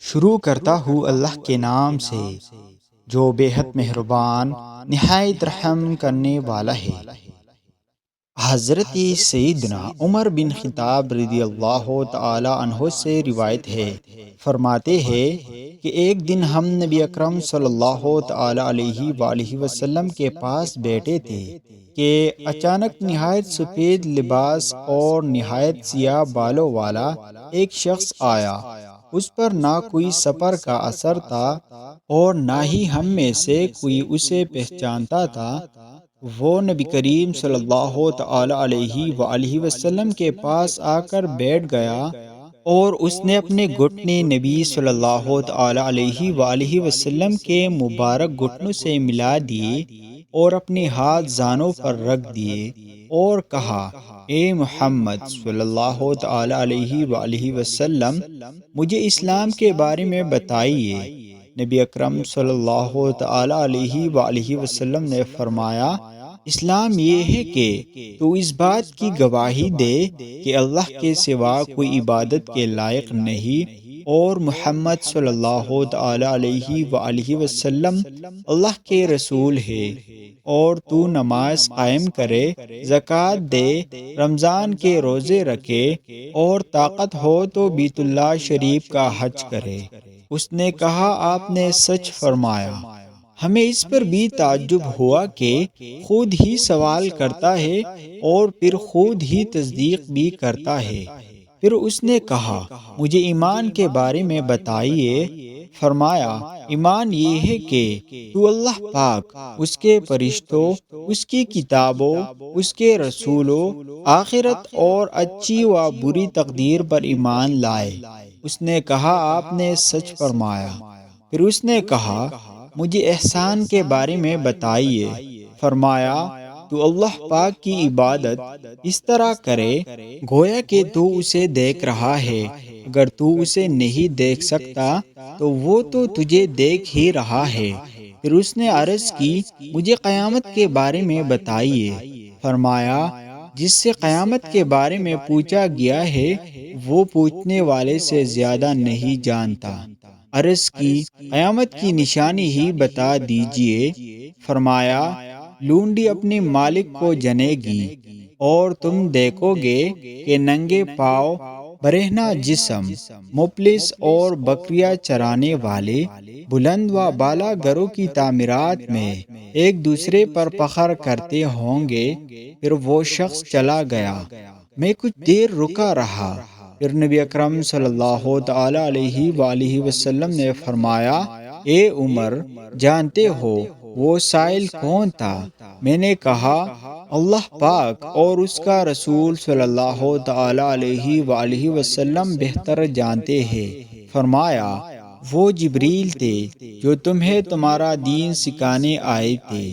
شروع کرتا ہوں اللہ کے نام سے جو بے حد مہربان نہایت رحم کرنے والا ہے۔ حضرت سیدنا عمر بن خطاب رضی اللہ تعالی عنہ سے روایت ہے، فرماتے ہیں کہ ایک دن ہم نبی اکرم صلی اللہ تعالی علیہ وآلہ وسلم کے پاس بیٹھے تھے کہ اچانک نہایت سفید لباس اور نہایت سیاہ بالوں والا ایک شخص آیا۔ اس پر نہ کوئی سفر کا اثر تھا اور نہ ہی ہم میں سے کوئی اسے پہچانتا تھا۔ وہ نبی کریم صلی اللہ تعالی علیہ وآلہ وسلم کے پاس آ کر بیٹھ گیا اور اس نے اپنے گھٹنے نبی صلی اللہ تعالی علیہ وآلہ وسلم کے مبارک گھٹنوں سے ملا دیے اور اپنے ہاتھ زانوں پر رکھ دیے اور کہا، اے محمد صلی اللہ تعالی علیہ وآلہ وسلم، مجھے اسلام کے بارے میں بتائیے۔ نبی اکرم صلی اللہ تعالی علیہ وآلہ وسلم نے فرمایا، اسلام یہ ہے کہ تو اس بات کی گواہی دے کہ اللہ کے سوا کوئی عبادت کے لائق نہیں اور محمد صلی اللہ تعالی علیہ وآلہ وسلم اللہ کے رسول ہے، اور تو نماز قائم کرے، زکوٰۃ دے، رمضان کے روزے رکھے اور طاقت ہو تو بیت اللہ شریف کا حج کرے۔ اس نے کہا، آپ نے سچ فرمایا۔ ہمیں اس پر بھی تعجب ہوا کہ خود ہی سوال کرتا ہے اور پھر خود ہی تصدیق بھی کرتا ہے۔ پھر اس نے کہا، مجھے ایمان کے بارے میں بتائیے۔ فرمایا، ایمان یہ ہے کہ تو اللہ پاک، اس کے فرشتوں، اس کی کتابوں، اس کے رسولوں، آخرت اور اچھی و بری تقدیر پر ایمان لائے۔ اس نے کہا، آپ نے سچ فرمایا۔ پھر اس نے کہا، مجھے احسان کے بارے میں بتائیے۔ فرمایا، تو اللہ پاک کی عبادت اس طرح کرے گویا کہ تو اسے دیکھ رہا ہے۔ اگر تو اسے نہیں دیکھ سکتا تو وہ تو تجھے دیکھ ہی رہا ہے۔ پھر اس نے عرض کی، مجھے قیامت کے بارے میں بتائیے۔ فرمایا، جس سے قیامت کے بارے میں پوچھا گیا ہے وہ پوچھنے والے سے زیادہ نہیں جانتا۔ عرض کی، قیامت کی نشانی ہی بتا دیجئے۔ فرمایا، لونڈی اپنے مالک کو جنے گی اور تم دیکھو گے کہ ننگے پاؤں، برہنہ جسم، مفلس اور بکریاں چرانے والے بلند و بالا گھروں کی تعمیرات میں ایک دوسرے پر فخر کرتے ہوں گے۔ پھر وہ شخص چلا گیا۔ میں کچھ دیر رکا رہا۔ پھر نبی اکرم صلی اللہ تعالی علیہ وآلہ وسلم نے فرمایا، اے عمر، جانتے ہو وہ سائل کون تھا؟ میں نے کہا، اللہ پاک اور اس کا رسول صلی اللہ تعالی علیہ وآلہ وسلم بہتر جانتے ہیں۔ فرمایا، وہ جبریل تھے جو تمہیں تمہارا دین سکھانے آئے تھے۔